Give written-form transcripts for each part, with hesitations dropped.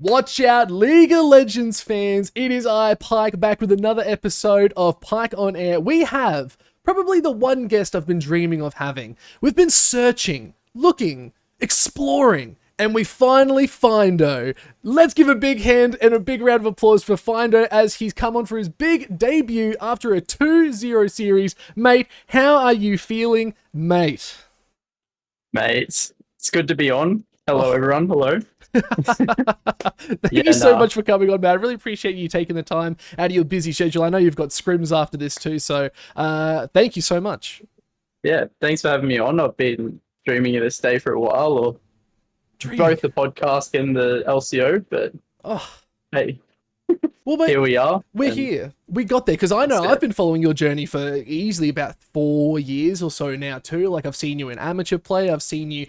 Watch out, League of Legends fans. It is I, Pike, back with another episode of Pike on Air. We have probably the one guest I've been dreaming of having. We've been searching, looking, exploring, and we finally Findo. Let's give a big hand and a big round of applause for Findo as he's come on for his big debut after a 2-0 series. Mate, how are you feeling, mate? Mate, it's good to be on. Hello, everyone. Hello. Thank you so much for coming on, man. I really appreciate you taking the time out of your busy schedule. I know you've got scrims after this too, so thank you so much. Yeah, thanks for having me on. I've been dreaming of this day for a while, or both the podcast and the LCO, but hey, well, mate, here we are. We're here. We got there because I know I've been following your journey for easily about 4 years or so now too. Like I've seen you in amateur play. I've seen you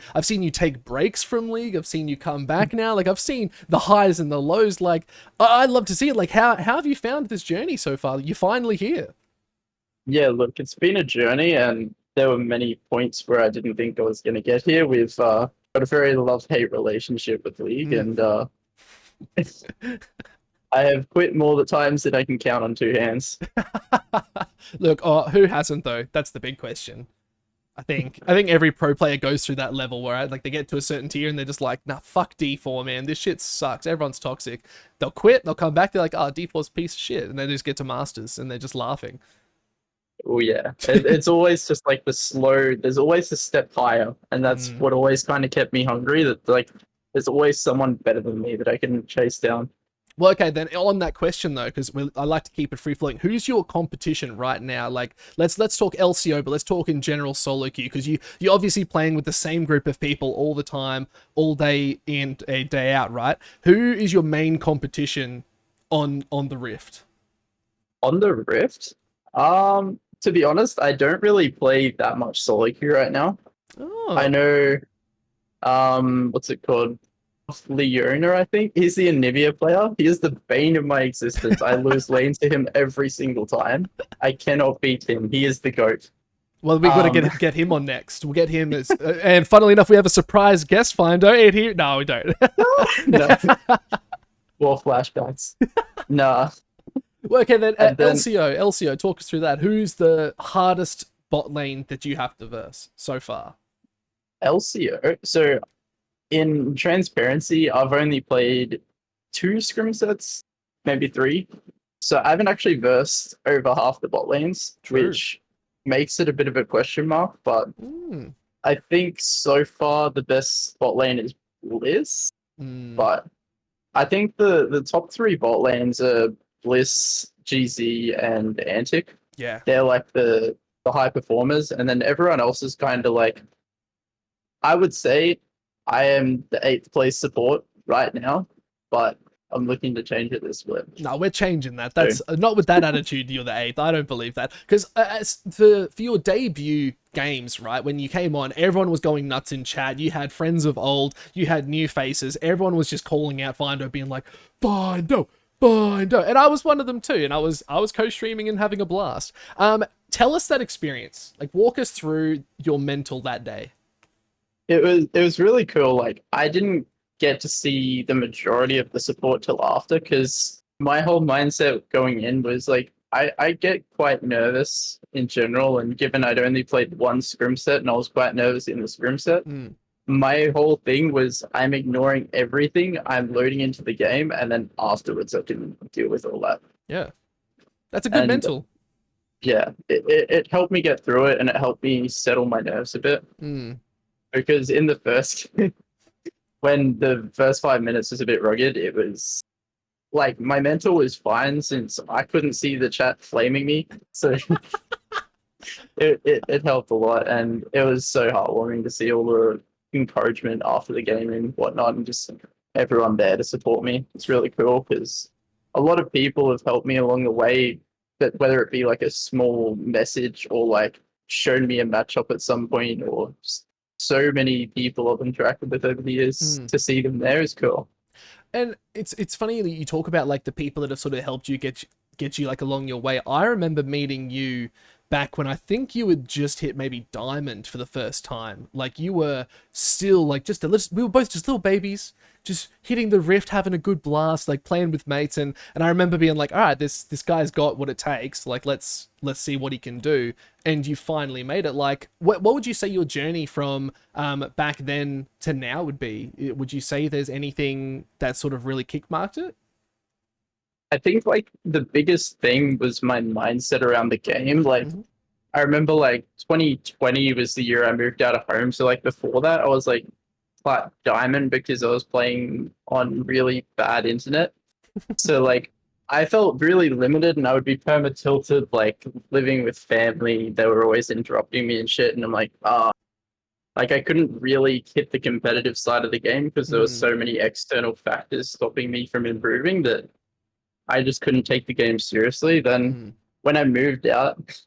take breaks from League. I've seen you come back now. Like I've seen the highs and the lows. Like I'd love to see it. Like how have you found this journey so far? You're finally here. Yeah, look, it's been a journey, and there were many points where I didn't think I was going to get here. We've got a very love-hate relationship with League, and I have quit more the times than I can count on two hands. Look, who hasn't though? That's the big question. I think every pro player goes through that level where like they get to a certain tier and they're just like, nah, fuck D4, man. This shit sucks. Everyone's toxic. They'll quit. They'll come back. They're like, oh, D4's a piece of shit, and they just get to masters and they're just laughing. Oh yeah, it's always just like the slow. There's always a step higher, and that's what always kind of kept me hungry. That like there's always someone better than me that I can chase down. Well, okay, then on that question though, because I like to keep it free flowing. Who's your competition right now? Like, let's talk LCO, but let's talk in general solo queue, because you're obviously playing with the same group of people all the time, all day in, a day out, right? Who is your main competition on the Rift? On the Rift, to be honest, I don't really play that much solo queue right now. Oh. I know, what's it called? Leona, I think. He's the Anivia player. He is the bane of my existence. I lose lanes to him every single time. I cannot beat him. He is the GOAT. Well, we've got to get him on next. We'll get him as, and funnily enough, we have a surprise guest finder in here. No, we don't. No. More flashbacks. Nah. Well, okay, then, LCO, talk us through that. Who's the hardest bot lane that you have to verse so far? LCO. So, in transparency, I've only played 2 scrim sets, maybe 3. So I haven't actually versed over half the bot lanes, which makes it a bit of a question mark. But I think so far the best bot lane is Bliss. But I think the top 3 bot lanes are Bliss, GZ, and Antic. Yeah. They're like the high performers. And then everyone else is kind of like, I would say, I am the 8th place support right now, but I'm looking to change it this split. No, we're changing that. That's not with that attitude. You're the 8th. I don't believe that, because for your debut games, right, when you came on, everyone was going nuts in chat. You had friends of old, you had new faces. Everyone was just calling out Findo, being like, Findo, Findo, and I was one of them too. And I was co-streaming and having a blast. Tell us that experience. Like, walk us through your mental that day. It was really cool. Like, I didn't get to see the majority of the support till after, because my whole mindset going in was like, I get quite nervous in general, and given I'd only played 1 scrim set and I was quite nervous in the scrim set, my whole thing was I'm ignoring everything, I'm loading into the game, and then afterwards I can deal with all that. Yeah, that's a good mental. Yeah, it helped me get through it, and it helped me settle my nerves a bit. Because in the first, when the first 5 minutes was a bit rugged, it was like my mental was fine since I couldn't see the chat flaming me. So it helped a lot, and it was so heartwarming to see all the encouragement after the game and whatnot, and just everyone there to support me. It's really cool because a lot of people have helped me along the way, but whether it be like a small message or like shown me a matchup at some point, or just so many people I've interacted with over the years, to see them there is cool. And it's funny that you talk about like the people that have sort of helped you get you like along your way. I remember meeting you back when I think you had just hit maybe Diamond for the first time. Like, you were still like just we were both just little babies. just hitting the rift, having a good blast, like playing with mates. And I remember being like, all right, this guy's got what it takes. Like, let's see what he can do. And you finally made it. Like, what would you say your journey from back then to now would be? Would you say there's anything that sort of really kickmarked it? I think like the biggest thing was my mindset around the game. Like Mm-hmm. I remember like 2020 was the year I moved out of home. So like before that, I was like plat diamond because I was playing on really bad internet. So like I felt really limited, and I would be perma tilted like living with family. They were always interrupting me and shit, and I'm like, like I couldn't really hit the competitive side of the game because there were Mm, so many external factors stopping me from improving that I just couldn't take the game seriously. Then mm. when I moved out,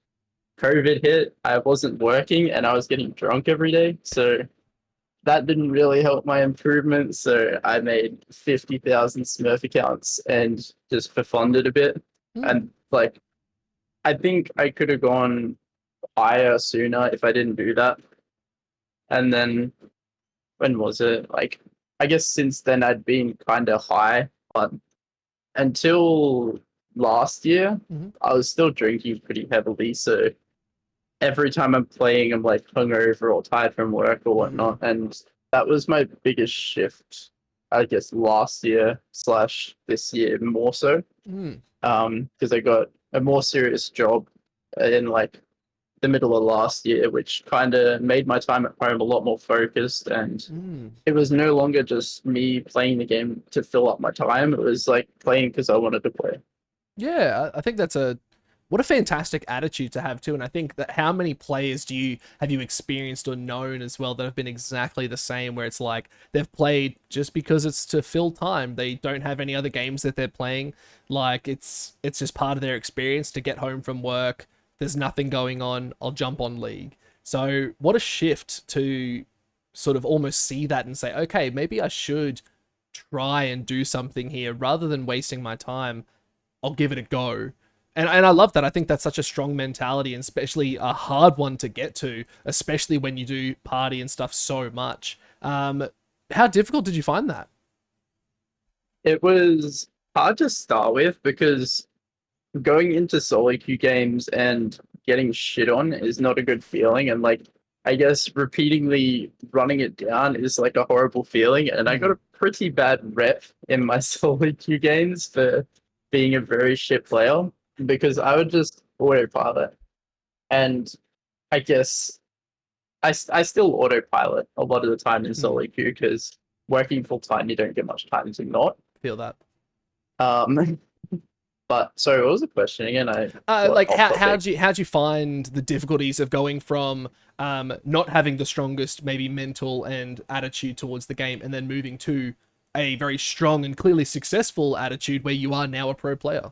COVID hit, I wasn't working and I was getting drunk every day. So that didn't really help my improvement. So I made 50,000 Smurf accounts and just for funded a bit. Mm. And like, I think I could have gone higher sooner if I didn't do that. And then when was it? Like, I guess since then I'd been kind of high, but until last year, Mm-hmm. I was still drinking pretty heavily. So every time I'm playing, I'm like hungover or tired from work or Mm. whatnot. And that was my biggest shift, I guess, last year slash this year more so. Mm. Because I got a more serious job in like the middle of last year, which kind of made my time at home a lot more focused. And Mm. it was no longer just me playing the game to fill up my time. It was like playing because I wanted to play. Yeah, I think that's a what a fantastic attitude to have too. And I think that how many players have you experienced or known as well that have been exactly the same, where it's like they've played just because it's to fill time. They don't have any other games that they're playing. Like it's just part of their experience to get home from work. There's nothing going on. I'll jump on League. So what a shift to sort of almost see that and say, okay, maybe I should try and do something here rather than wasting my time. I'll give it a go. And I love that. I think that's such a strong mentality, and especially a hard one to get to, especially when you do party and stuff so much. How difficult did you find that? It was hard to start with because going into solo queue games and getting shit on is not a good feeling. And like, I guess repeatedly running it down is like a horrible feeling. And I got Mm, a pretty bad rep in my solo queue games for being a very shit player because I would just autopilot. And I guess I still autopilot a lot of the time in mm, solo queue because working full time, you don't get much time to not. feel that. Um, but sorry, what was the question again? I got Like off topic. how'd you find the difficulties of going from not having the strongest maybe mental and attitude towards the game, and then moving to a very strong and clearly successful attitude where you are now a pro player?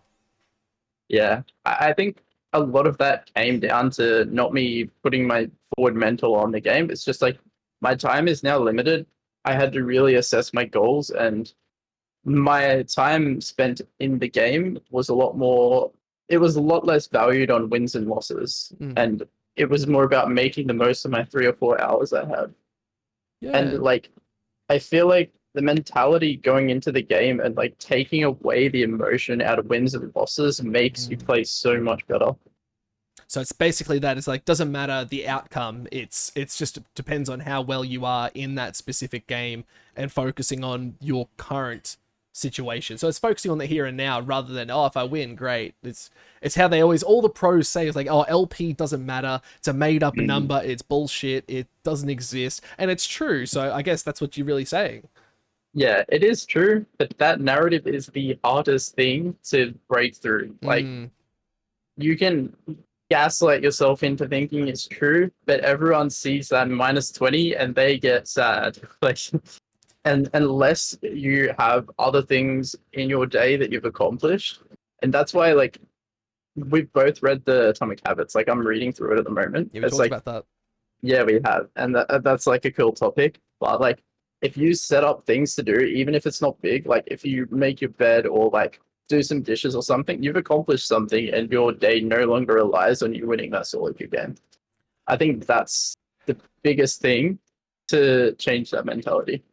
Yeah, I think a lot of that came down to not me putting my forward mental on the game. It's just like my time is now limited. I had to really assess my goals, and my time spent in the game was a lot more. It was a lot less valued on wins and losses, Mm, and it was more about making the most of my 3 or 4 hours I had. And yeah. like I feel like the mentality going into the game and like taking away the emotion out of wins and losses makes you Mm. play so much better. So it's basically that it's like doesn't matter the outcome. It's just depends on how well you are in that specific game and focusing on your current situation. So it's focusing on the here and now rather than oh if I win, great. It's how they always all the pros say it's like oh LP doesn't matter. It's a made up Mm. number. It's bullshit. It doesn't exist. And it's true. So I guess that's what you're really saying. Yeah, it is true, but that narrative is the hardest thing to break through. Like Mm, you can gaslight yourself into thinking it's true, but everyone sees that minus 20 and they get sad. Like and unless you have other things in your day that you've accomplished. And that's why like we've both read the Atomic Habits. Like I'm reading through it at the moment. yeah, we It's talked like about that. yeah, we have, and that's like a cool topic. But like, if you set up things to do, even if it's not big, like if you make your bed or like do some dishes or something, you've accomplished something, and your day no longer relies on you winning that solo queue game. I think that's the biggest thing to change that mentality.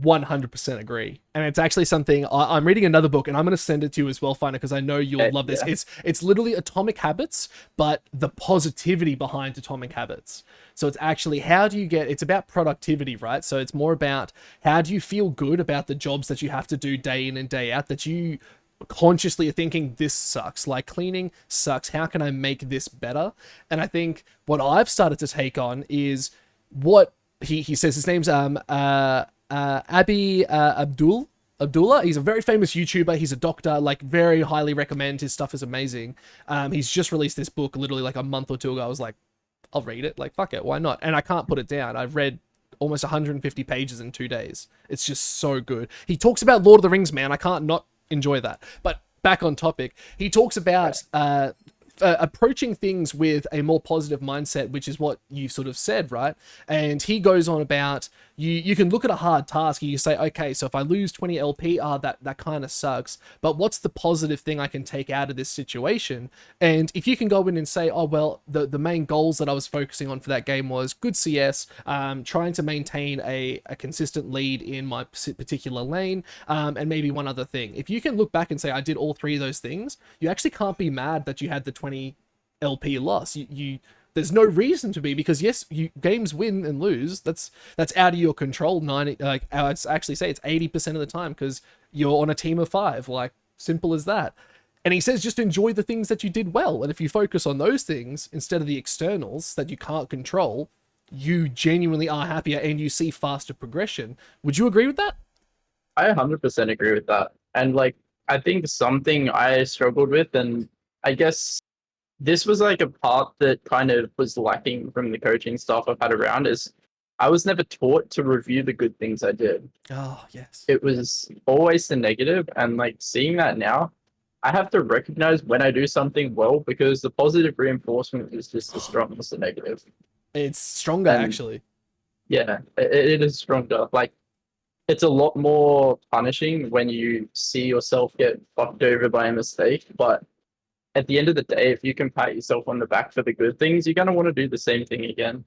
100% agree. And it's actually something I'm reading another book, and I'm going to send it to you as well, Finder, because I know you'll love this. Yeah. It's literally Atomic Habits, but the positivity behind Atomic Habits. So it's actually how do you get, it's about productivity, right? So it's more about how do you feel good about the jobs that you have to do day in and day out, that you consciously are thinking this sucks, like cleaning sucks, how can I make this better? And I think what I've started to take on is what he says his name's Abi Abdullah. He's a very famous YouTuber. He's a doctor. Like, very highly recommend. His stuff is amazing. He's just released this book literally like a month or two ago. I was like, I'll read it. Like, fuck it, why not? And I can't put it down. I've read almost 150 pages in 2 days. It's just so good. He talks about Lord of the Rings, man. I can't not enjoy that. But back on topic, he talks about approaching things with a more positive mindset, which is what you sort of said, right? And he goes on about you can look at a hard task and you say, okay, so if I lose 20 LP, that kind of sucks, but what's the positive thing I can take out of this situation? And if you can go in and say, oh well, the main goals that I was focusing on for that game was good CS, trying to maintain a consistent lead in my particular lane, and maybe one other thing. If you can look back and say, I did all three of those things, you actually can't be mad that you had the 20 LP loss. You there's no reason to be, because yes, games win and lose. That's out of your control. 90, like I'd actually say it's 80% of the time, because you're on a team of 5. Like, simple as that. And he says just enjoy the things that you did well, and if you focus on those things instead of the externals that you can't control, you genuinely are happier and you see faster progression. Would you agree with that? I 100% agree with that. And like, I think something I struggled with, and I guess this was like a part that kind of was lacking from the coaching staff I've had around, is I was never taught to review the good things I did. Oh, yes. It was always the negative, and like seeing that now, I have to recognize when I do something well, because the positive reinforcement is just as strong as the negative. It's stronger, And actually. yeah, it is stronger. Like, it's a lot more punishing when you see yourself get fucked over by a mistake, but at the end of the day, if you can pat yourself on the back for the good things, you're going to want to do the same thing again.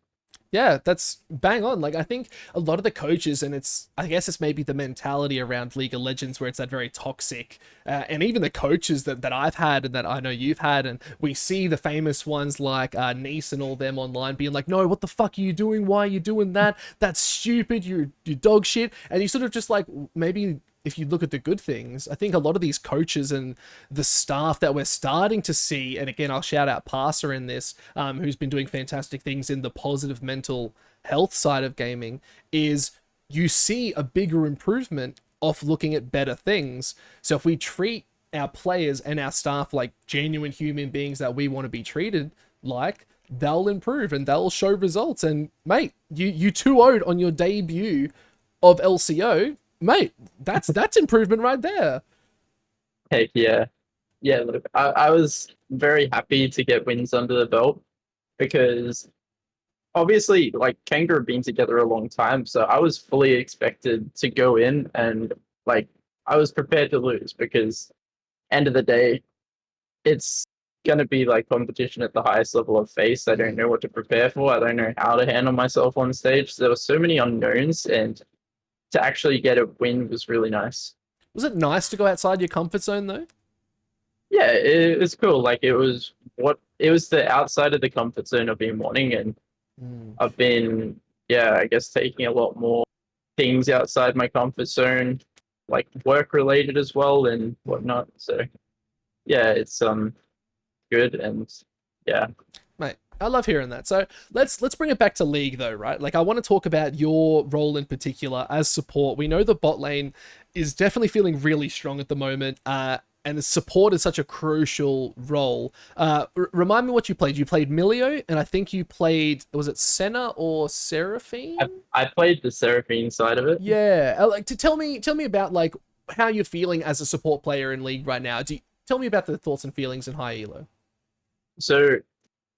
Yeah, that's bang on. Like, I think a lot of the coaches, and I guess it's maybe the mentality around League of Legends where it's that very toxic, and even the coaches that I've had and that I know you've had, and we see the famous ones like Nice and all them online being like, no, what the fuck are you doing? Why are you doing that? That's stupid. You're dog shit. And you sort of just like, maybe if you look at the good things, I think a lot of these coaches and the staff that we're starting to see, and again, I'll shout out Parser in this, who's been doing fantastic things in the positive mental health side of gaming, is you see a bigger improvement off looking at better things. So if we treat our players and our staff like genuine human beings that we want to be treated like, they'll improve and they'll show results. And mate, you 2-0'd on your debut of LCO. Mate, that's improvement right there. Heck yeah. Yeah, look, I was very happy to get wins under the belt, because obviously, like, Kangaroo have been together a long time, so I was fully expected to go in and, like, I was prepared to lose, because end of the day, it's gonna be like competition at the highest level of face. I don't know what to prepare for. I don't know how to handle myself on stage. There were so many unknowns, and to actually get a win was really nice. Was it nice to go outside your comfort zone though? Yeah, it's cool. Like, it was the outside of the comfort zone I've been wanting, and Mm. I've been, yeah, I guess taking a lot more things outside my comfort zone, like work related as well and whatnot. So yeah, it's good, and yeah. Mate, I love hearing that. So let's bring it back to League though, right? Like, I want to talk about your role in particular as support. We know the bot lane is definitely feeling really strong at the moment. And the support is such a crucial role. Remind me what you played. You played Milio, and I think you played, was it Senna or Seraphine? I played the Seraphine side of it. Yeah, like, to tell me about like how you're feeling as a support player in League right now. Tell me about the thoughts and feelings in high elo. So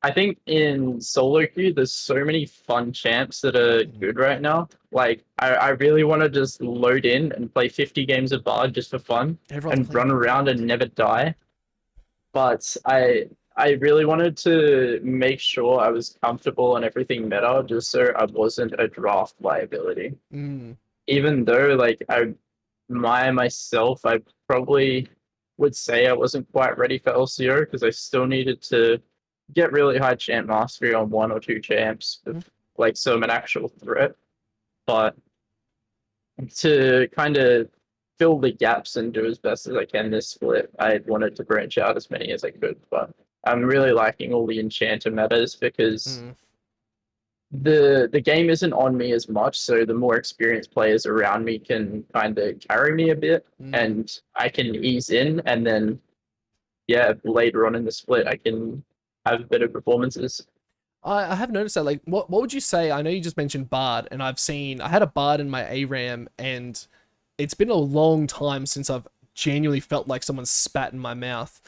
I think in solo queue, there's so many fun champs that are good right now. Like, I really want to just load in and play 50 games of Bard just for fun Everyone's and playing run Bard. around and never die. But I really wanted to make sure I was comfortable and everything meta, just so I wasn't a draft liability. Mm. even though like I probably would say I wasn't quite ready for LCO because I still needed to get really high champ mastery on one or two champs with like so I'm an actual threat. But to kind of fill the gaps and do as best as I can this split, I wanted to branch out as many as I could. But I'm really liking all the enchanter metas because Mm, the game isn't on me as much, so the more experienced players around me can kind of carry me a bit, mm. and I can ease in, and then yeah, later on in the split, I can have better performances. I have noticed that. Like, what would you say? I know you just mentioned Bard, and I had a Bard in my ARAM, and it's been a long time since I've genuinely felt like someone spat in my mouth.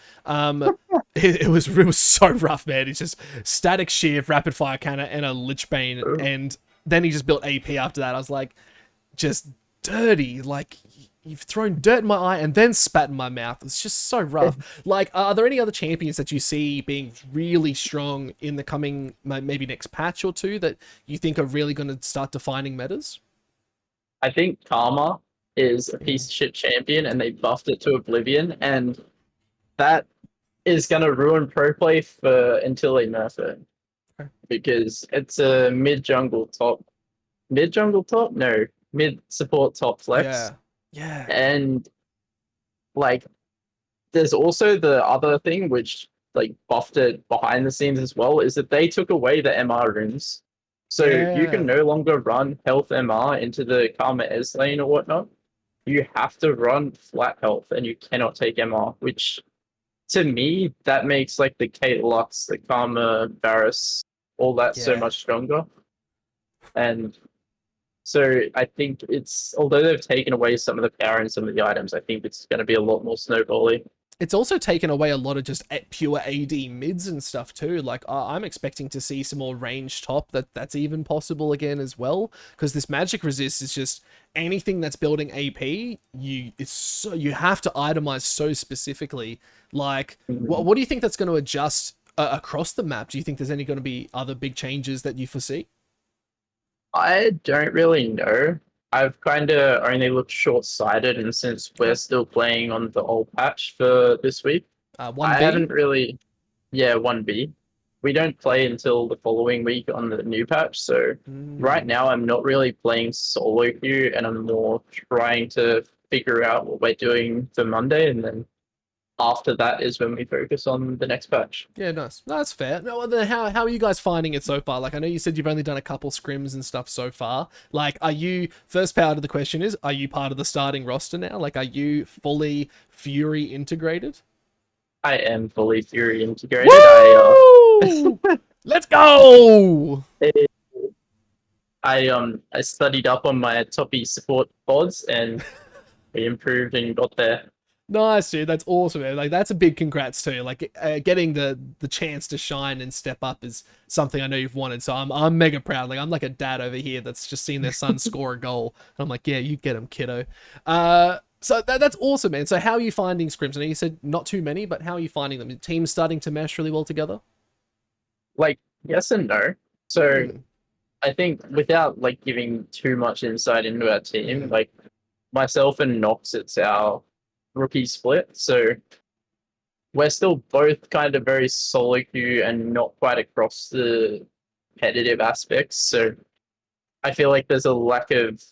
It was so rough, man. It's just static shiv, rapid fire cannon, and a Lich Bane, and then he just built AP after that. I was like, just dirty. Like, you've thrown dirt in my eye and then spat in my mouth. It's just so rough. Like, are there any other champions that you see being really strong in the coming maybe next patch or two that you think are really going to start defining metas? I think Karma is a Mm. piece of shit champion, and they buffed it to Oblivion, and that is gonna ruin pro play for until they nerf it Okay. because it's a mid jungle top, no, mid support top flex, Yeah. Yeah. and like there's also the other thing which like buffed it behind the scenes as well is that they took away the MR runes. So you can Yeah. no longer run health MR into the Karma S lane or whatnot. You have to run flat health and you cannot take MR, which to me, that makes like the Kate Lux, the Karma, Varus, all that so Yeah. much stronger. And so I think it's although they've taken away some of the power and some of the items, I think it's going to be a lot more snowbally. It's also taken away a lot of just pure AD mids and stuff too. Like I'm expecting to see some more range top that's even possible again as well. Because this magic resist is just anything that's building AP. You have to itemize so specifically. Like what do you think that's going to adjust across the map? Do you think there's any going to be other big changes that you foresee? I don't really know. I've kind of only looked short sighted, and since we're Okay. still playing on the old patch for this week, One I B. haven't really. Yeah, 1B. We don't play until the following week on the new patch. So right Mm. now, I'm not really playing solo queue, and I'm more trying to figure out what we're doing for Monday. And then after that is when we focus on the next patch. Yeah, nice. No, that's fair. No, well, then how are you guys finding it so far? Like, I know you said you've only done a couple scrims and stuff so far. Like, are you first part of the question is, are you part of the starting roster now? Like, are you fully Fury integrated? I am fully Fury integrated. Woo! Let's go! I studied up on my toppy support pods and we improved and got there. Nice, dude. That's awesome, man. Like, that's a big congrats too. Like, getting the chance to shine and step up is something I know you've wanted. So I'm mega proud. Like, I'm like a dad over here that's just seen their son score a goal, and I'm like, yeah, you get him, kiddo. So that's awesome, man. So how are you finding scrims? I know you said not too many, but how are you finding them? The team's starting to mesh really well together. Like yes and no. So Mm, I think without like giving too much insight into our team, mm, like myself and Nox, it's our rookie split. So we're still both kind of very solo queue and not quite across the competitive aspects. So I feel like there's a lack of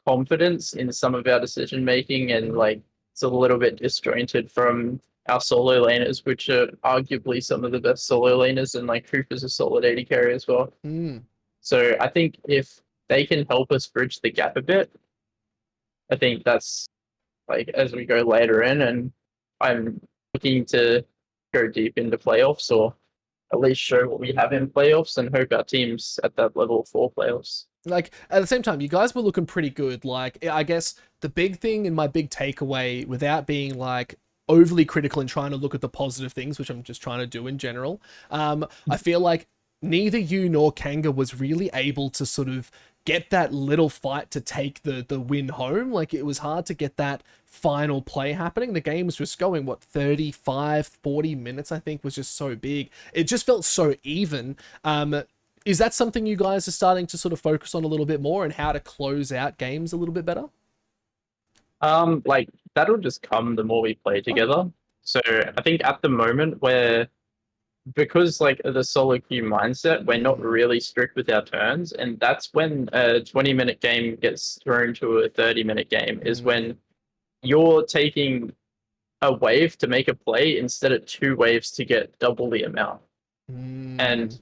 confidence in some of our decision making and mm, like it's a little bit disjointed from our solo laners, which are arguably some of the best solo laners, and like Cooper's a solid AD carry as well. mm. So I think if they can help us bridge the gap a bit, I think that's like as we go later in, and I'm looking to go deep into playoffs or at least show what we have in playoffs and hope our team's at that level for playoffs. Like at the same time, you guys were looking pretty good. Like I guess the big thing and my big takeaway, without being like overly critical and trying to look at the positive things, which I'm just trying to do in general, I feel like neither you nor Kanga was really able to sort of get that little fight to take the win home. Like it was hard to get that final play happening. The game was just going what 35 40 minutes I think was just so big. It just felt so even. Is that something you guys are starting to sort of focus on a little bit more, and how to close out games a little bit better? Like that'll just come the more we play Okay. together. So I think at the moment we're because like the solo queue mindset, we're not really strict with our turns, and that's when a 20-minute game gets thrown to a 30-minute game. Is when you're taking a wave to make a play instead of two waves to get double the amount, and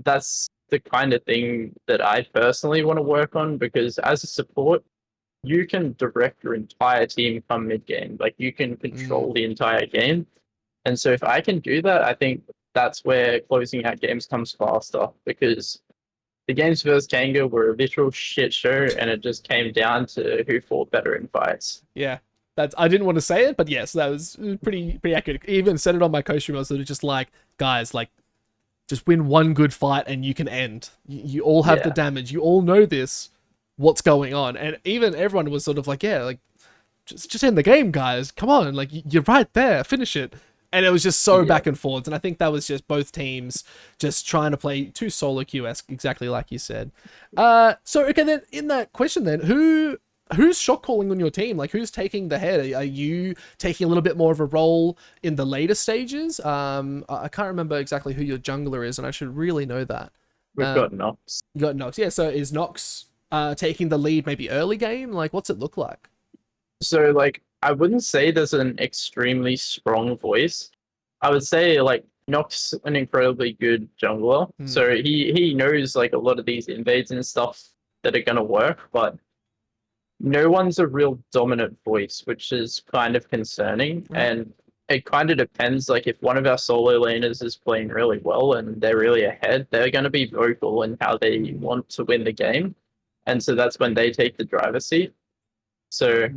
that's the kind of thing that I personally want to work on because as a support, you can direct your entire team come mid game. Like you can control the entire game. And so if I can do that, I think that's where closing out games comes faster because the games versus Kanga were a literal shit show and it just came down to who fought better in fights. Yeah. That's, I didn't want to say it, but yes, that was pretty accurate. Even said it on my coach stream. I was sort of just like, guys, like, just win one good fight and you can end. You all have the damage. You all know this. What's going on? And even everyone was sort of like, yeah, like, just end the game, guys. Come on, like, you're right there. Finish it. And it was just so back and forwards. And I think that was just both teams just trying to play too solo queue-esque, exactly like you said. So, okay, then, in that question then, who's shot calling on your team? Like, who's taking the head? Are you taking a little bit more of a role in the later stages? I can't remember exactly who your jungler is, and I should really know that. We've got Nox. You got Nox. Yeah, so is Nox taking the lead maybe early game? Like, what's it look like? So, like, I wouldn't say there's an extremely strong voice. I would say, like, Nox an incredibly good jungler. So he knows, like, a lot of these invades and stuff that are going to work, but no one's a real dominant voice, which is kind of concerning. And it kind of depends. Like, if one of our solo laners is playing really well and they're really ahead, they're going to be vocal in how they want to win the game. And so that's when they take the driver's seat. So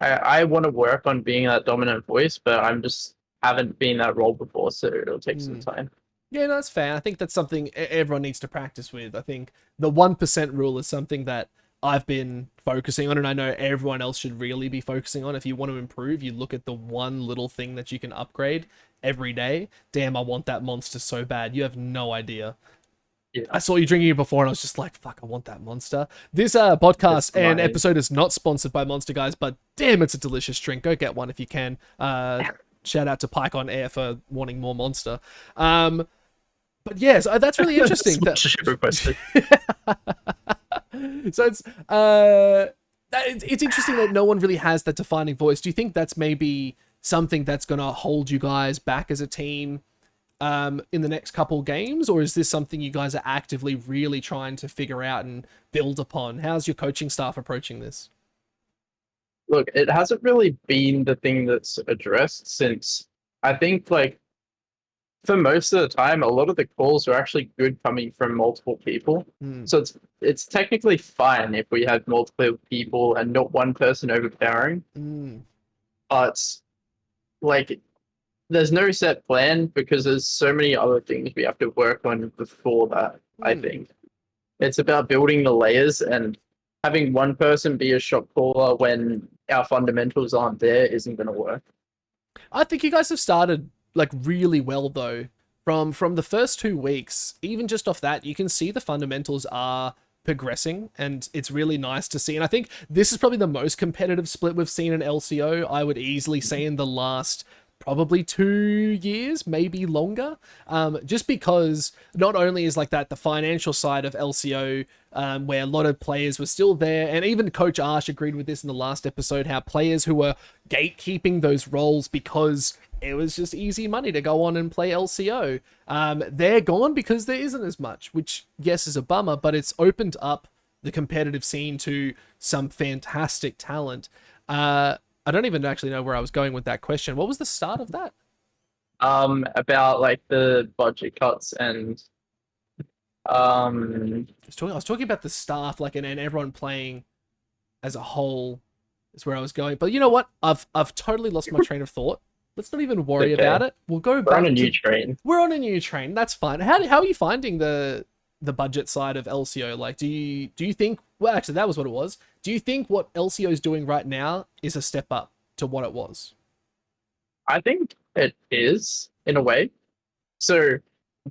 I want to work on being that dominant voice, but I'm just haven't been that role before, so it'll take some time. Yeah, no, that's fair. I think that's something everyone needs to practice with. I think the 1% rule is something that I've been focusing on, and I know everyone else should really be focusing on. If you want to improve, you look at the one little thing that you can upgrade every day. Damn, I want that monster so bad. You have no idea. Yeah. I saw you drinking it before and I was just like, fuck, I want that monster. This podcast and episode is not sponsored by Monster, guys, but damn, it's a delicious drink. Go get one if you can. Shout out to Pike on air for wanting more Monster. But yeah, so that's really interesting. So it's interesting that no one really has that defining voice. Do you think that's maybe something that's going to hold you guys back as a team in the next couple games, or is this something you guys are actively really trying to figure out and build upon? How's your coaching staff approaching this? Look, it hasn't really been the thing that's addressed since I think like for most of the time a lot of the calls are actually good coming from multiple people. So it's technically fine if we have multiple people and not one person overpowering. But like there's no set plan because there's so many other things we have to work on before that. I think it's about building the layers, and having one person be a shot caller when our fundamentals aren't there isn't going to work. I think you guys have started like really well though. From the first 2 weeks, even just off that, you can see the fundamentals are progressing, and it's really nice to see. And I think this is probably the most competitive split we've seen in LCO. I would easily say in the last probably 2 years, maybe longer, just because not only is like that the financial side of LCO, where a lot of players were still there, and even Coach Arsh agreed with this in the last episode, how players who were gatekeeping those roles because it was just easy money to go on and play LCO, they're gone because there isn't as much, which yes is a bummer, but it's opened up the competitive scene to some fantastic talent. I don't even actually know where I was going with that question. What was the start of that? About like the budget cuts and I was talking about the staff, like, and everyone playing as a whole is where I was going. But you know what? I've totally lost my train of thought. Let's not even worry about it. We'll go back. We're on a new train. We're on a new train. That's fine. How are you finding the budget side of LCO? Like, do you think? Well, actually, that was what it was. Do you think what LCO is doing right now is a step up to what it was? I think it is in a way. So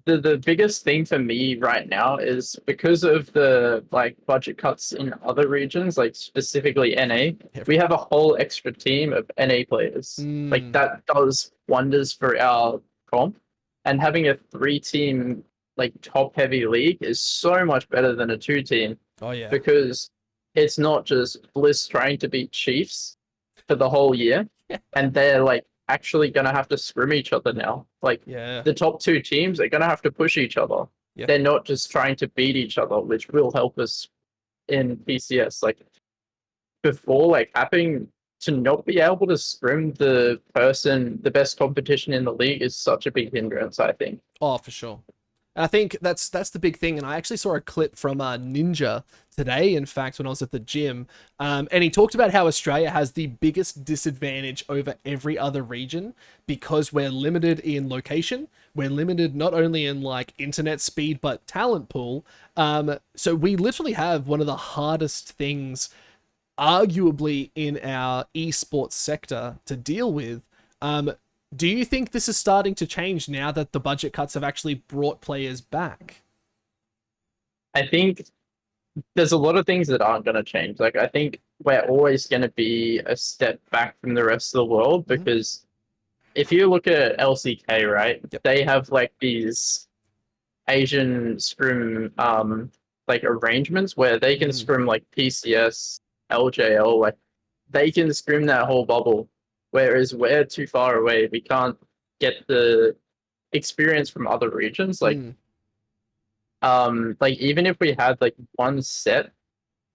the biggest thing for me right now is because of the like budget cuts in other regions, like specifically NA, we have a whole extra team of NA players. Like Mm. that does wonders for our comp. And having a three-team like top-heavy league is so much better than a two-team Oh yeah. because it's not just Bliss trying to beat Chiefs for the whole year, and they're like actually gonna have to scrim each other now. Like Yeah. the top two teams are gonna have to push each other. Yeah. They're not just trying to beat each other, which will help us in PCS. Like before, like having to not be able to scrim the best competition in the league is such a big hindrance, I think. Oh, for sure. And I think that's the big thing. And I actually saw a clip from Ninja today, in fact, when I was at the gym. And he talked about how Australia has the biggest disadvantage over every other region because we're limited in location. We're limited not only in like internet speed, but talent pool. So we literally have one of the hardest things arguably in our esports sector to deal with. Um, do you think this is starting to change now that the budget cuts have actually brought players back? I think there's a lot of things that aren't going to change. Like I think we're always going to be a step back from the rest of the world Mm-hmm. because if you look at LCK, right, Yep. they have like these Asian scrim like arrangements where they can Mm. scrim like PCS, LJL, like they can scrim that whole bubble. Whereas we're too far away. We can't get the experience from other regions. Mm. Like even if we had like one set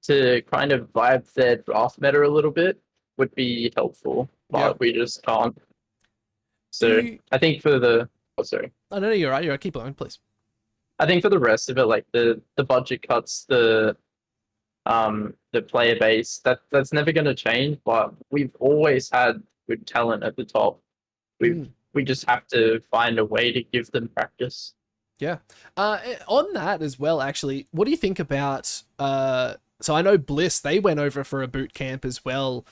to kind of vibe their draft meta a little bit would be helpful, Yep. but we just can't. Do So you? I think for the oh sorry. I don't know. You're right. You're right. Keep going, please. I think for the rest of it, like the budget cuts, the player base, that's never gonna change, but we've always had good talent at the top. Mm. We just have to find a way to give them practice. Yeah. On that as well, actually, what do you think about? So I know Bliss, they went over for a boot camp as well.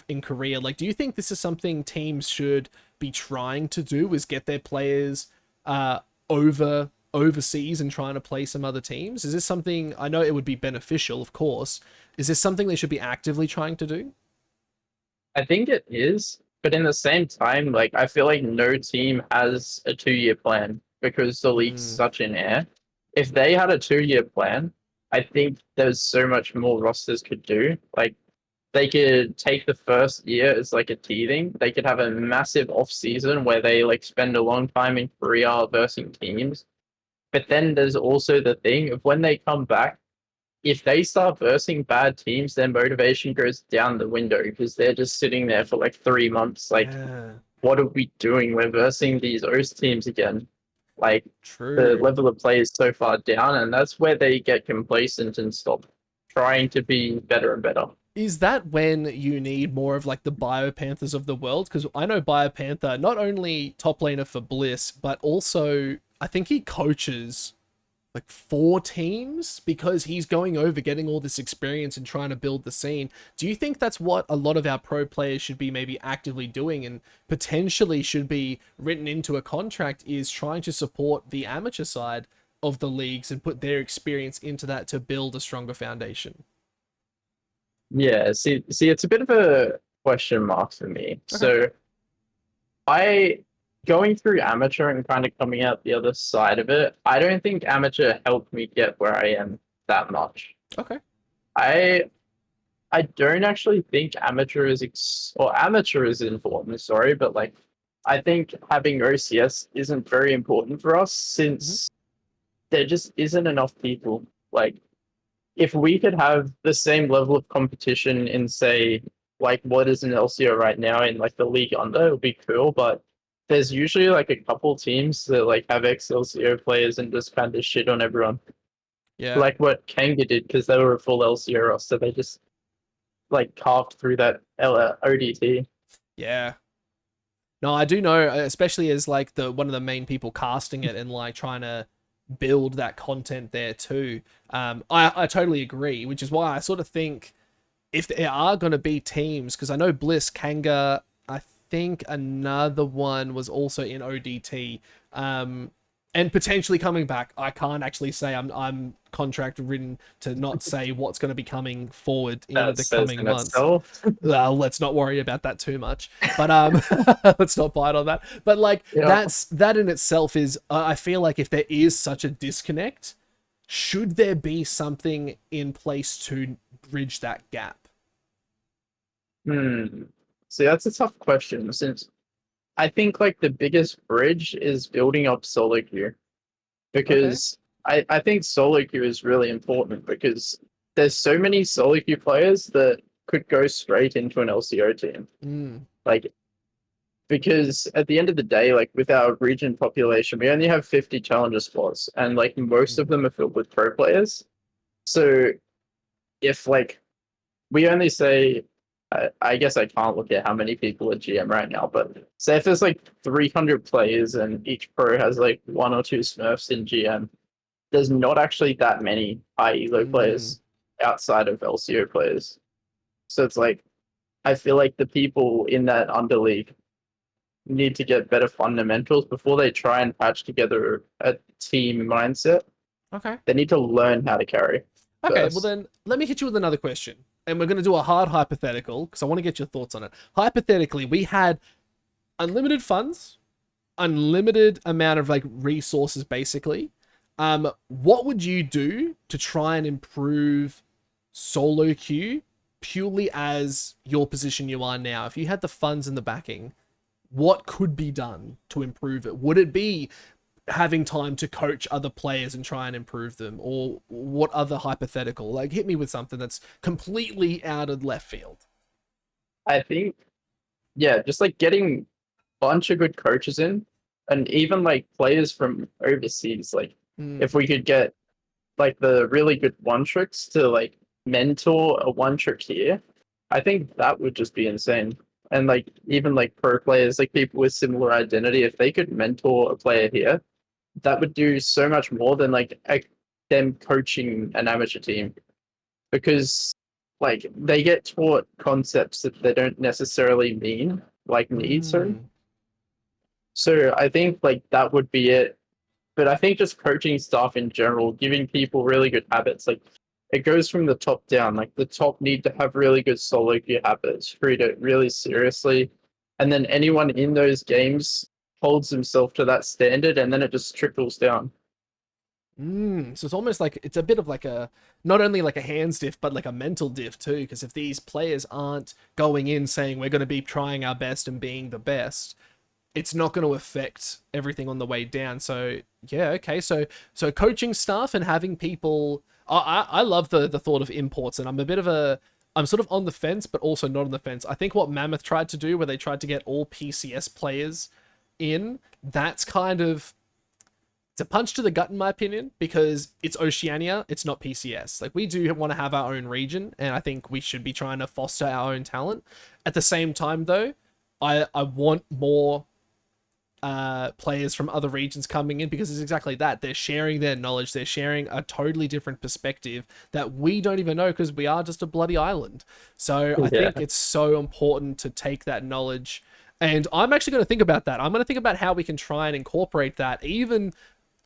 In Korea, like, do you think this is something teams should be trying to do? Is get their players, overseas and trying to play some other teams? Is this something? I know it would be beneficial, of course. Is this something they should be actively trying to do? I think it is, but in the same time, like I feel like no team has a 2 year plan because the league's Mm, such in air. If they had a 2 year plan, I think there's so much more rosters could do. Like they could take the first year as like a teething. They could have a massive off season where they like spend a long time in Korea versing teams. But then there's also the thing of when they come back, if they start versing bad teams, their motivation goes down the window because they're just sitting there for like 3 months. Like, yeah, what are we doing? We're versing these OS teams again. Like, the true. level of play is so far down, and that's where they get complacent and stop trying to be better and better. Is that when you need more of like the Biopanthers of the world? Because I know Biopanther, not only top laner for Bliss, but also I think he coaches like 4 teams because he's going over getting all this experience and trying to build the scene. Do you think that's what a lot of our pro players should be maybe actively doing and potentially should be written into a contract is trying to support the amateur side of the leagues and put their experience into that to build a stronger foundation? Yeah, see, it's a bit of a question mark for me. Okay. So I going through amateur and kind of coming out the other side of it, I don't think amateur helped me get where I am that much. Okay. I I don't actually think amateur is or amateur is important, sorry, but like I think having OCS isn't very important for us Mm-hmm. since there just isn't enough people. Like if we could have the same level of competition in say like what is an LCO right now in like the league under, it would be cool, but there's usually like a couple teams that like have ex LCO players and just kind of shit on everyone. Yeah. Like what Kanga did because they were a full LCO roster, they just like carved through that ODT. Yeah. No, I do know, especially as like the one of the main people casting it and like trying to build that content there too. I totally agree, which is why I sort of think if there are going to be teams, because I know Bliss, Kanga, I think another one was also in ODT. And and potentially coming back. I can't actually say I'm contract written to not say what's going to be coming forward in That the says coming in months. itself. Well, let's not worry about that too much. But let's not bite on that. But like Yeah. that in itself is I feel like if there is such a disconnect, should there be something in place to bridge that gap? Hmm. See, that's a tough question since I think like the biggest bridge is building up solo queue Okay. because I think solo queue is really important because there's so many solo queue players that could go straight into an LCO team. Mm. Like because at the end of the day, like with our region population, we only have 50 challenger spots, and like most of them are filled with pro players. So if like we only say, I guess I can't look at how many people are GM right now, but say if there's like 300 players and each pro has like one or two Smurfs in GM, there's not actually that many high elo Mm. players outside of LCO players. So it's like I feel like the people in that underleague need to get better fundamentals before they try and patch together a team mindset. Okay. They need to learn how to carry Okay, well first. then let me hit you with another question. And we're going to do a hard hypothetical because I want to get your thoughts on it. Hypothetically, we had unlimited funds, unlimited amount of like resources basically. What would you do to try and improve solo queue purely as your position you are now? If you had the funds and the backing, what could be done to improve it? Would it be having time to coach other players and try and improve them, or what other hypothetical? Like, hit me with something that's completely out of left field. I think, yeah, just like getting a bunch of good coaches in and even like players from overseas. Like, Mm, if we could get like the really good one tricks to like mentor a one trick here, I think that would just be insane. And like even like pro players, like people with similar identity, if they could mentor a player here, that would do so much more than like them coaching an amateur team because like they get taught concepts that they don't necessarily mean like need so. mm, So I think like that would be it. But I think just coaching staff in general, giving people really good habits, like it goes from the top down. Like the top need to have really good solo queue habits, treat it really seriously, and then anyone in those games holds himself to that standard, and then it just trickles down. So it's almost like it's a bit of like a not only like a hands diff, but like a mental diff too. Because if these players aren't going in saying we're going to be trying our best and being the best, it's not going to affect everything on the way down. So yeah, okay. So coaching staff and having people. I love the thought of imports, and I'm sort of on the fence, but also not on the fence. I think what Mammoth tried to do, where they tried to get all PCS players in, that's kind of it's a punch to the gut in my opinion because it's Oceania, it's not PCS. Like we do want to have our own region, and I think we should be trying to foster our own talent. At the same time, though, I want more players from other regions coming in because it's exactly that. They're sharing their knowledge, they're sharing a totally different perspective that we don't even know because we are just a bloody island. So I Yeah. think it's so important to take that knowledge. And I'm actually going to think about that. I'm going to think about how we can try and incorporate that, even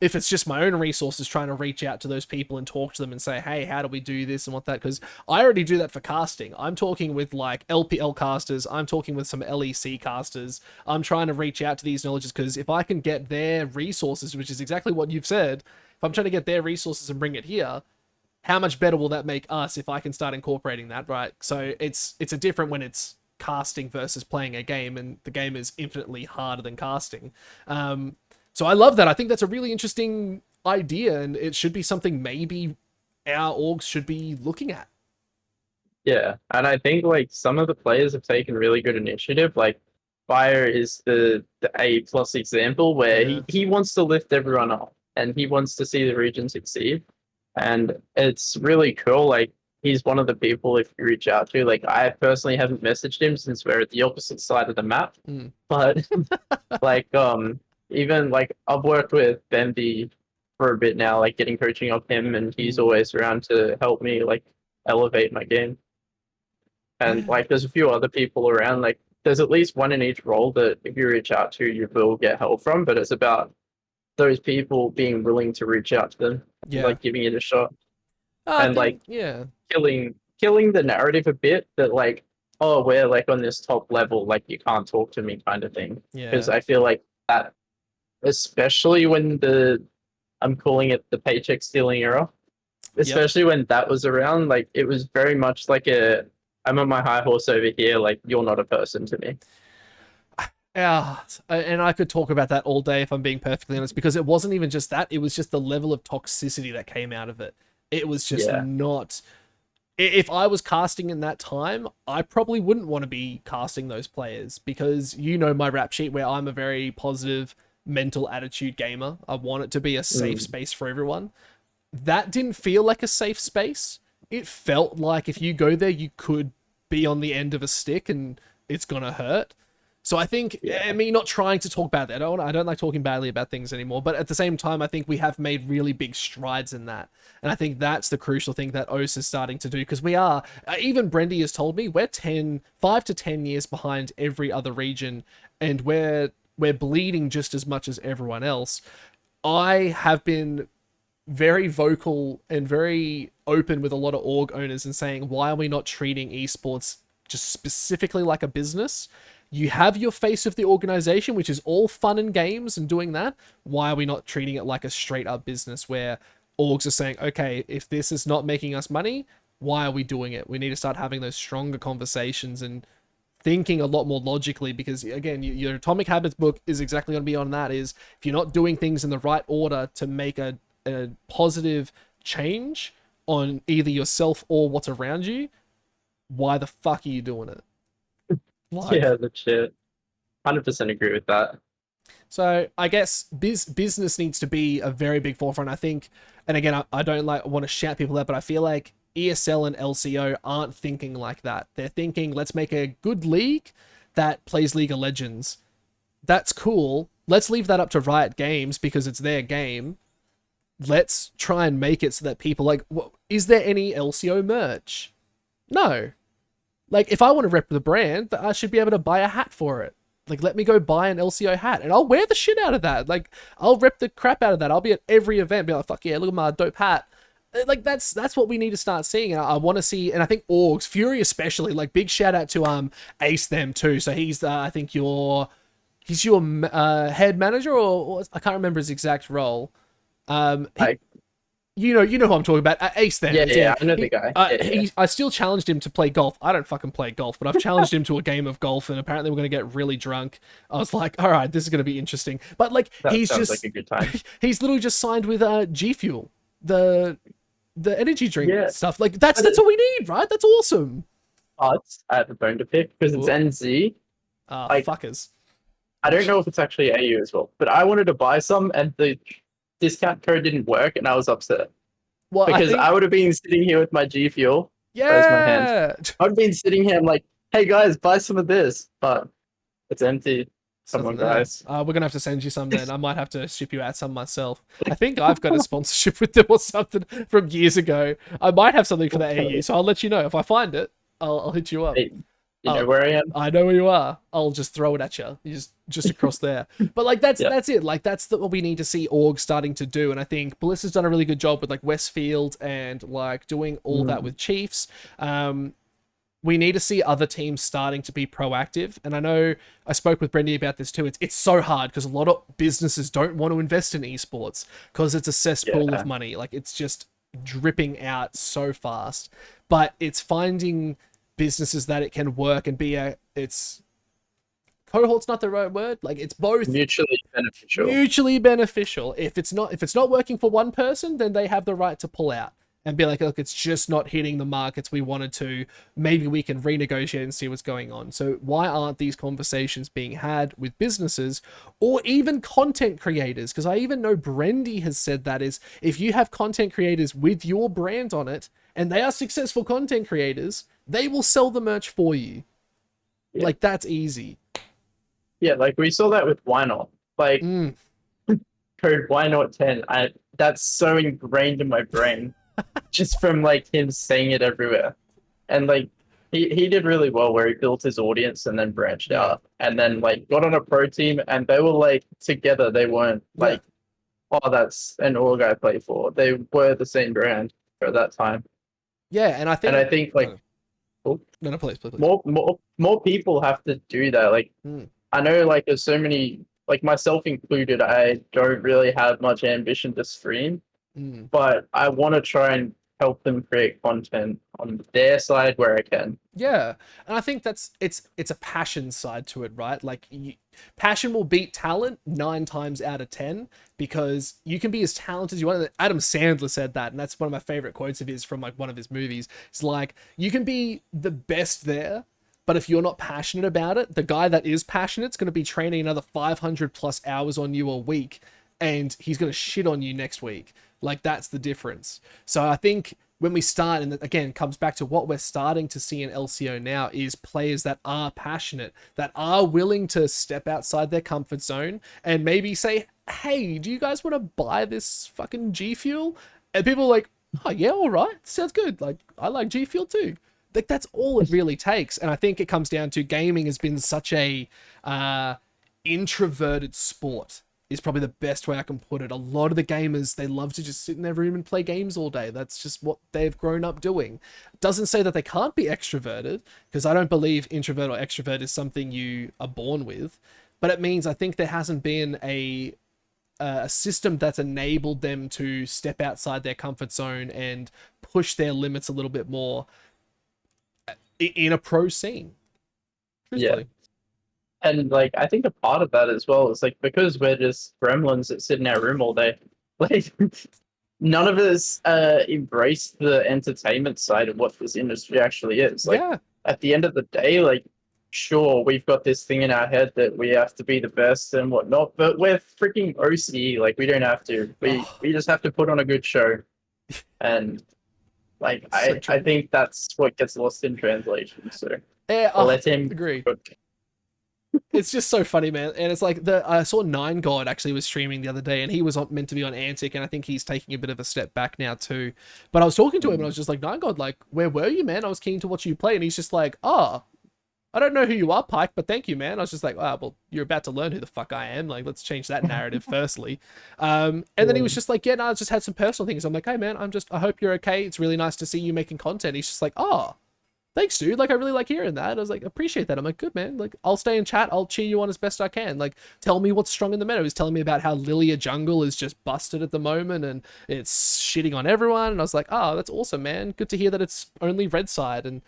if it's just my own resources, trying to reach out to those people and talk to them and say, hey, how do we do this and what that? Because I already do that for casting. I'm talking with like LPL casters, I'm talking with some LEC casters. I'm trying to reach out to these knowledges because if I can get their resources, which is exactly what you've said, if I'm trying to get their resources and bring it here, how much better will that make us if I can start incorporating that, right? So it's a different when it's casting versus playing a game, and the game is infinitely harder than casting. So I love that. I think that's a really interesting idea, and it should be something maybe our orgs should be looking at. Yeah, and I think like some of the players have taken really good initiative. Like Fire is the A plus example where Yeah. he wants to lift everyone up and he wants to see the region succeed. And it's really cool. Like he's one of the people if you reach out to. Like I personally haven't messaged him since we're at the opposite side of the map. Mm. But like even like I've worked with Bambi for a bit now, like getting coaching of him and he's Mm. always around to help me like elevate my game. And Yeah. like there's a few other people around, like there's at least one in each role that if you reach out to, you will get help from. But it's about those people being willing to reach out to them, Yeah. like giving it a shot, I and think, like yeah. killing the narrative a bit that like, oh, we're like on this top level, like you can't talk to me kind of thing. Because Yeah. I feel like that, especially when the I'm calling it the paycheck stealing era, Yep. especially when that was around, like it was very much like a I'm on my high horse over here, like you're not a person to me. Yeah, and I could talk about that all day if I'm being perfectly honest, because it wasn't even just that, it was just the level of toxicity that came out of it. It was just Yeah. not. If I was casting in that time, I probably wouldn't want to be casting those players because you know my rap sheet where I'm a very positive mental attitude gamer. I want it to be a safe Mm. space for everyone. That didn't feel like a safe space. It felt like if you go there, you could be on the end of a stick and it's gonna hurt. So I think, Yeah. me not trying to talk badly, I don't like talking badly about things anymore. But at the same time, I think we have made really big strides in that, and I think that's the crucial thing that OS is starting to do because we are. Even Brendy has told me we're 5 to 10 years behind every other region, and we're bleeding just as much as everyone else. I have been very vocal and very open with a lot of org owners and saying, why are we not treating esports just specifically like a business? You have your face of the organization, which is all fun and games and doing that. Why are we not treating it like a straight up business where orgs are saying, okay, if this is not making us money, why are we doing it? We need to start having those stronger conversations and thinking a lot more logically because again your Atomic Habits book is exactly going to be on that is if you're not doing things in the right order to make a positive change on either yourself or what's around you, why the fuck are you doing it? Like, Yeah, legit. 100% agree with that. so I guess business needs to be a very big forefront. I think, and again, I don't like want to shout people out, but I feel like ESL and LCO aren't thinking like that. They're thinking, let's make a good league that plays League of Legends. That's cool. Let's leave that up to Riot Games because it's their game. Let's try and make it so that people like, is there any LCO merch? No. Like, if I want to rep the brand, I should be able to buy a hat for it. Like, let me go buy an LCO hat, and I'll wear the shit out of that. Like, I'll rep the crap out of that. I'll be at every event, be like, fuck yeah, look at my dope hat. Like, that's what we need to start seeing. And I want to see, and I think orgs, Fury especially. Like, big shout out to Ace them too. So he's I think he's your head manager, or I can't remember his exact role. He, Like, you know who I'm talking about. Ace them. yeah, Yeah. I know the guy. Yeah. I still challenged him to play golf. I don't fucking play golf, but I've challenged him to a game of golf, and apparently we're gonna get really drunk. I was like, all right, this is gonna be interesting. But like, That he's sounds just like a good time. he's literally just signed with G Fuel, the energy drink Yeah. stuff. Like that's all we need, right? That's awesome. But I have a bone to pick because it's Ooh. NZ. Like, Fuckers. I don't know if it's actually AU as well, but I wanted to buy some and the discount code didn't work and I was upset Well, I because think I would have been sitting here with my G Fuel. Where's my hand? yeah. I would have been sitting here. I'm like, hey guys, buy some of this, but it's empty. Come on, Something there. guys. We're gonna have to send you some then. I might have to ship you out some myself. I think I've got a sponsorship with them or something from years ago. I might have something for the AU, so I'll let you know if I find it. I'll hit you up. Hey, you know where I am? I know where you are. I'll just throw it at you. You just across there. But like that's it. Like that's what we need to see org starting to do. And I think Bliss has done a really good job with like Westfield and like doing all that with Chiefs. We need to see other teams starting to be proactive. And I know I spoke with Brendy about this too. It's so hard because a lot of businesses don't want to invest in esports because it's a cesspool of money. Like it's just dripping out so fast. But it's finding businesses that it can work and be it's cohort's not the right word. Like it's both Mutually beneficial. mutually beneficial. If it's not working for one person, then they have the right to pull out and be like, look, it's just not hitting the markets we wanted to. Maybe we can renegotiate and see what's going on. So why aren't these conversations being had with businesses or even content creators? Because I even know Brendy has said that is if you have content creators with your brand on it and they are successful content creators, they will sell the merch for you. Yeah. Like that's easy. Yeah, like we saw that with Why Not. Like code Why Not 10. That's so ingrained in my brain. Just from like him saying it everywhere. And like he did really well where he built his audience and then branched out and then like got on a pro team and they were like together. They weren't like oh, that's an org I play for. They were the same brand at that time. Yeah, and I And I think think no, like oh, no, please, please, please. more people have to do that. Like Mm, I know like there's so many like myself included, I don't really have much ambition to stream, mm. but I want to try and help them create content on their side where I can. Yeah, and I think that's it's a passion side to it, right? Like passion will beat talent 9 times out of 10 because you can be as talented as you want. Adam Sandler said that, and that's one of my favorite quotes of his from like one of his movies. It's like you can be the best there, but if you're not passionate about it, the guy that is passionate is going to be training another 500 plus hours on you a week, and he's going to shit on you next week. Like that's the difference. So I think when we start, and again comes back to what we're starting to see in LCO now, is players that are passionate, that are willing to step outside their comfort zone and maybe say, hey, do you guys want to buy this fucking G Fuel? And people are like, oh yeah, all right, sounds good, like I like G Fuel too. Like that's all it really takes. And I think it comes down to gaming has been such a introverted sport is probably the best way I can put it. A lot of the gamers, they love to just sit in their room and play games all day. That's just what they've grown up doing. Doesn't say that they can't be extroverted, because I don't believe introvert or extrovert is something you are born with. But it means I think there hasn't been a system that's enabled them to step outside their comfort zone and push their limits a little bit more in a pro scene. Yeah. Truthfully. And like I think a part of that as well is like because we're just gremlins that sit in our room all day, like none of us embrace the entertainment side of what this industry actually is. Like Yeah. at the end of the day, like sure we've got this thing in our head that we have to be the best and whatnot, but we're freaking OC. Like we don't have to. We Oh, just have to put on a good show. And like so I true. think that's what gets lost in translation. So Yeah, I'll oh, let him. agree. It's just so funny, man. And it's like I saw Nine God actually was streaming the other day, and he was meant to be on Antic, and I think he's taking a bit of a step back now too. But I was talking to him, and I was just like, Nine God, like, where were you, man? I was keen to watch you play, and he's just like, oh, I don't know who you are, Pike, but thank you, man. I was just like, oh, well, you're about to learn who the fuck I am. Like, let's change that narrative firstly. And then he was just like, yeah, no, I just had some personal things. I'm like, hey, man, I hope you're okay. It's really nice to see you making content. He's just like, oh, thanks, dude. Like, I really like hearing that. I was like, appreciate that. I'm like, good, man. Like, I'll stay in chat. I'll cheer you on as best I can. Like, tell me what's strong in the meta. He's telling me about how Lilia Jungle is just busted at the moment and it's shitting on everyone. And I was like, oh, that's awesome, man. Good to hear that it's only red side and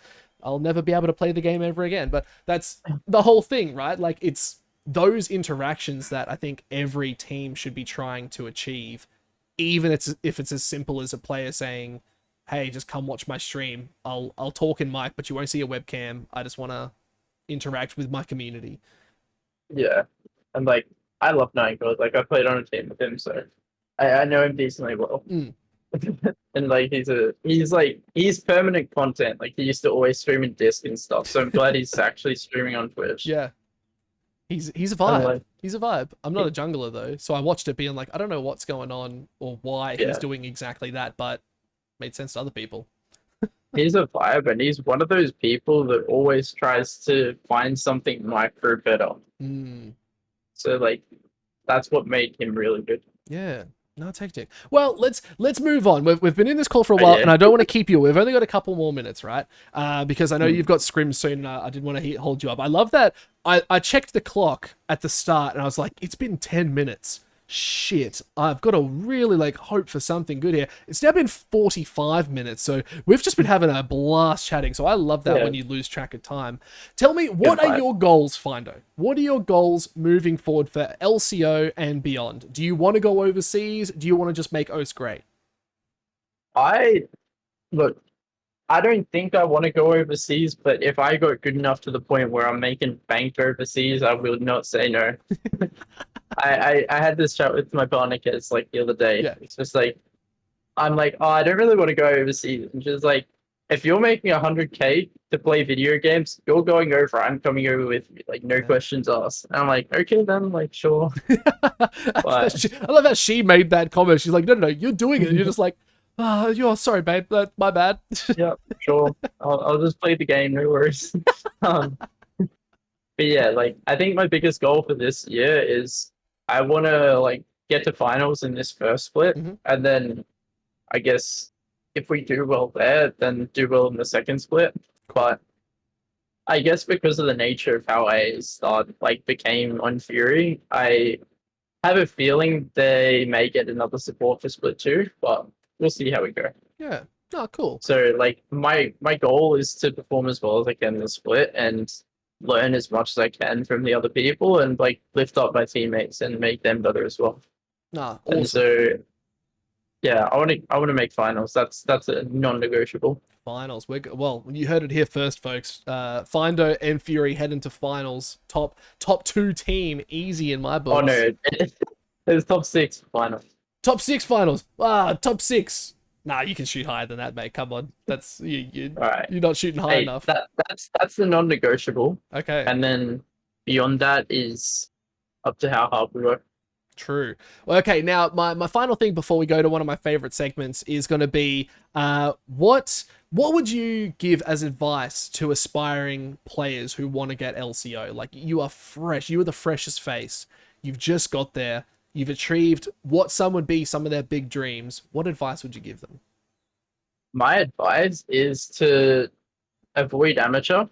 I'll never be able to play the game ever again. But that's the whole thing, right? Like, it's those interactions that I think every team should be trying to achieve, even if it's as simple as a player saying, hey, just come watch my stream. I'll talk in mic, but you won't see a webcam. I just want to interact with my community. Yeah, and like I love Nine God. Like I played on a team with him, so I know him decently well. Mm, And like he's permanent content. Like he used to always stream in disc and stuff. So I'm glad he's actually streaming on Twitch. yeah, he's a And vibe. like He's a vibe. I'm not a jungler though, so I watched it being like, I don't know what's going on or why he's yeah, doing exactly that, but made sense to other people. he's a vibe, and he's one of those people that always tries to find something micro better. Mm. So like that's what made him really good. Yeah. No, it's hectic. Well, let's move on. We've been in this call for a while, Yeah. and I don't want to keep you. We've only got a couple more minutes, right? Because I know Hmm. you've got scrims soon, and I didn't want to hold you up. I love that. I checked the clock at the start, and I was like, it's been 10 minutes. Shit, I've got to really like hope for something good here. It's now been 45 minutes, so we've just been having a blast chatting. So I love that Yeah, when you lose track of time. Tell me, good what are vibe. your goals, Findo? What are your goals moving forward for LCO and beyond? Do you want to go overseas? Do you want to just make OS great? I look. I don't think I want to go overseas, but if I got good enough to the point where I'm making bank overseas, I will not say no. I had this chat with my partner kids like the other day. Yeah. It's just like I'm like, oh, I don't really want to go overseas. And she's like, if you're making 100K to play video games, you're going over. I'm coming over with you. Like no Yeah. questions asked. And I'm like, okay then, like sure. But I love how she made that comment. She's like, no, no, no, you're doing it. And you're just like, oh, you're sorry, babe. My bad. yeah, sure. I'll just play the game. No worries. um, but yeah, like I think my biggest goal for this year is I want to like get to finals in this first split, Mhm. and then I guess if we do well there, then do well in the second split. But I guess because of the nature of how I became on Fury, I have a feeling they may get another support for split two, but we'll see how we go. Yeah. Oh, cool. So like my goal is to perform as well as I can in the split and learn as much as I can from the other people and like lift up my teammates and make them better as well. Nah, And awesome. so yeah, I want to make finals. That's a non-negotiable. Finals. Well, you heard it here first, folks. Findo and Fury head into finals. Top two team, easy in my Oh books. no, it's top six finals. Top six finals. Top six. Nah, you can shoot higher than that, mate. Come on, that's you. All right. You're not shooting high Hey, enough. that's the non-negotiable. Okay. And then beyond that is up to how hard we work. True. Well, okay, now my final thing before we go to one of my favorite segments is going to be what would you give as advice to aspiring players who want to get LCO? Like you are fresh, you are the freshest face. You've just got there. You've achieved what some would be some of their big dreams. What advice would you give them? My advice is to avoid amateur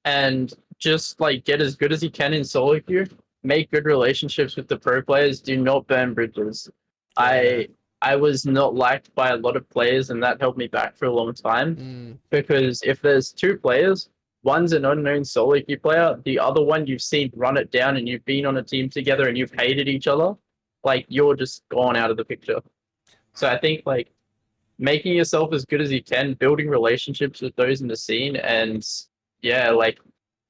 and just like get as good as you can in solo queue. Make good relationships with the pro players. Do not burn bridges. Yeah. I was not liked by a lot of players, and that held me back for a long time. Mm, Because if there's two players, one's an unknown solo queue player, the other one you've seen run it down, and you've been on a team together, and you've hated each other, like you're just gone out of the picture. So I think like making yourself as good as you can, building relationships with those in the scene, and yeah, like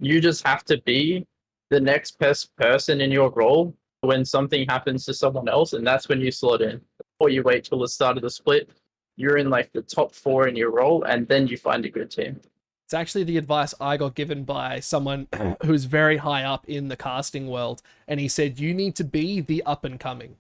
you just have to be the next best person in your role when something happens to someone else, and that's when you slot in. Or you wait till the start of the split, you're in like the top four in your role, and then you find a good team. it's actually the advice I got given by someone who's very high up in the casting world, and he said you need to be the up and coming.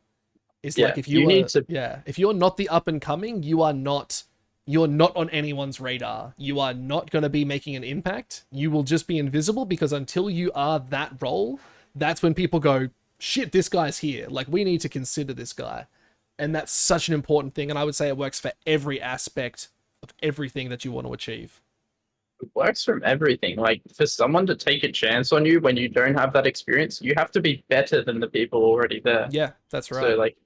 It's Yeah, like if you you need are, to. yeah, if you're not the up and coming, you're not on anyone's radar. You are not going to be making an impact. You will just be invisible because until you are that role, that's when people go, shit, this guy's here. Like, we need to consider this guy. And that's such an important thing. And I would say it works for every aspect of everything that you want to achieve. It works from everything. Like for someone to take a chance on you when you don't have that experience, you have to be better than the people already there. Yeah, that's So right. like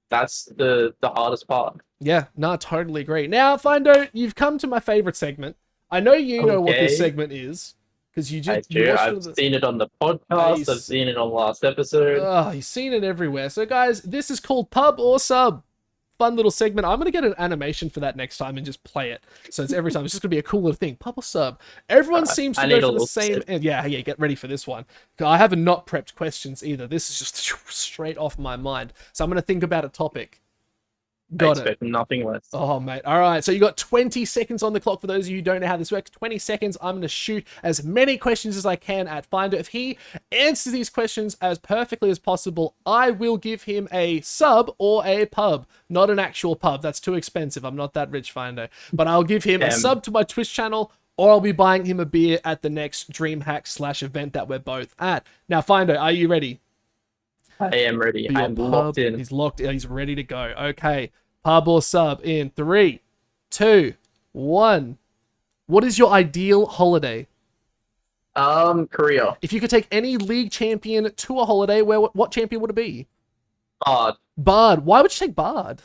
that's the hardest part. Yeah, no, totally agree. Now, Findo, you've come to my favorite segment. I know you know what this Okay, segment is because I you do. watched I've the seen it on the podcast. I've seen it on last episode. oh, you've seen it everywhere. So, guys, this is called Pub or Sub. Fun little segment. I'm gonna get an animation for that next time and just play it. So it's every time. It's just gonna be a cool little thing. Pub or sub. Everyone seems I to go need a for the little same. sip. Yeah, get ready for this one. I haven't not prepped questions either. This is just straight off my mind. So I'm gonna think about a topic. I Got it. expect nothing less. Oh, mate. All right. So you got 20 seconds on the clock for those of you who don't know how this works. 20 seconds. I'm going to shoot as many questions as I can at Finder. If he answers these questions as perfectly as possible, I will give him a sub or a pub. Not an actual pub. That's too expensive. I'm not that rich, Finder. But I'll give him a sub to my Twitch channel, or I'll be buying him a beer at the next DreamHack / event that we're both at. Now, Finder, are you ready? I am ready. I'm locked in. He's locked in. He's ready to go. Okay. Pub or sub in 3, 2, 1. What is your ideal holiday? Korea. If you could take any league champion to a holiday, what champion would it be? Bard. Bard. Why would you take Bard?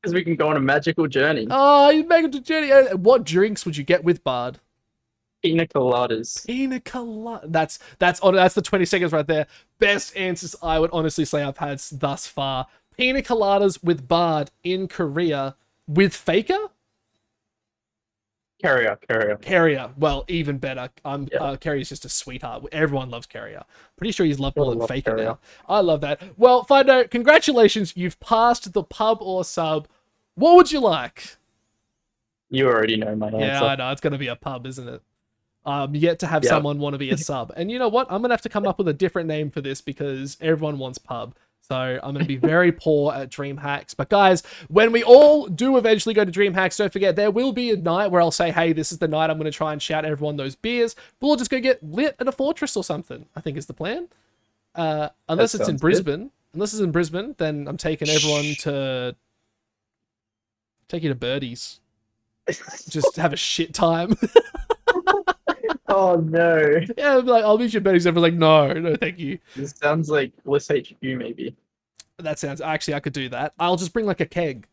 Because we can go on a magical journey. Oh, you make it to journey. What drinks would you get with Bard? Pina coladas. Pina colada. That's the 20 seconds right there. Best answers I would honestly say I've had thus far. Pina coladas with Bard in Korea with Faker? Carrier. Well, even better. Carrier's just a sweetheart. Everyone loves Carrier. Pretty sure he's loved more than Faker now. I love that. Well, Findo, congratulations. You've passed the pub or sub. What would you like? You already know my answer. Yeah, I know. It's going to be a pub, isn't it? Yet to have someone want to be a sub. And you know what? I'm going to have to come up with a different name for this because everyone wants pub. So I'm going to be very poor at Dream Hacks. But guys, when we all do eventually go to Dream Hacks, don't forget, there will be a night where I'll say, hey, this is the night I'm going to try and shout everyone those beers. But we'll just go get lit at a fortress or something, I think is the plan. Unless it's in Brisbane. Unless it's in Brisbane, then I'm taking everyone to take you to Birdies. Just have a shit time. Oh no. Yeah, I'll be like, I'll meet you at Birdies. Everyone's like, no, thank you. This sounds like Bliss HQ maybe. That sounds, actually, I could do that. I'll just bring like a keg.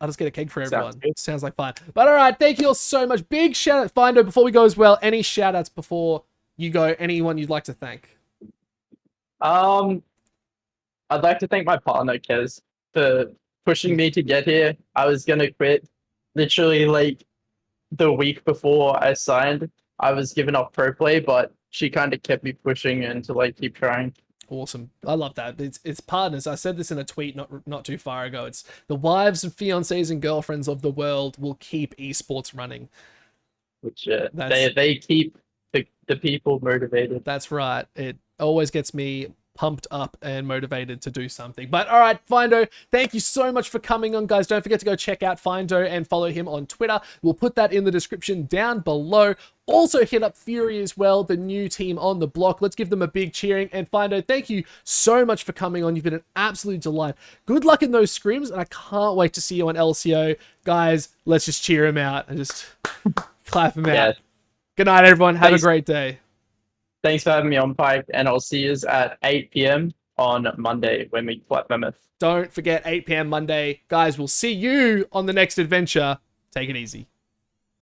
I'll just get a keg for everyone. Sounds like fun. But all right, thank you all so much. Big shout out, Findo. Before we go as well, any shout outs before you go? Anyone you'd like to thank? I'd like to thank my partner, Kez, for pushing me to get here. I was gonna quit literally like the week before I signed. I was giving up pro play, but she kind of kept me pushing and to like keep trying. Awesome. I love that. It's partners. I said this in a tweet not too far ago. It's the wives and fiancés and girlfriends of the world will keep esports running. Which they keep the people motivated. That's right. It always gets me pumped up and motivated to do something. But all right, Findo, thank you so much for coming on, guys. Don't forget to go check out Findo and follow him on Twitter. We'll put that in the description down below. Also hit up Fury as well, the new team on the block. Let's give them a big cheering. And Findo, thank you so much for coming on. You've been an absolute delight. Good luck in those scrims, and I can't wait to see you on LCO. Guys, let's just cheer him out and just clap him out. Good night, everyone. Have a great day. Thanks for having me on, Pike, and I'll see you at 8 p.m. on Monday when we play Mammoth. Don't forget, 8 p.m. Monday. Guys, we'll see you on the next adventure. Take it easy.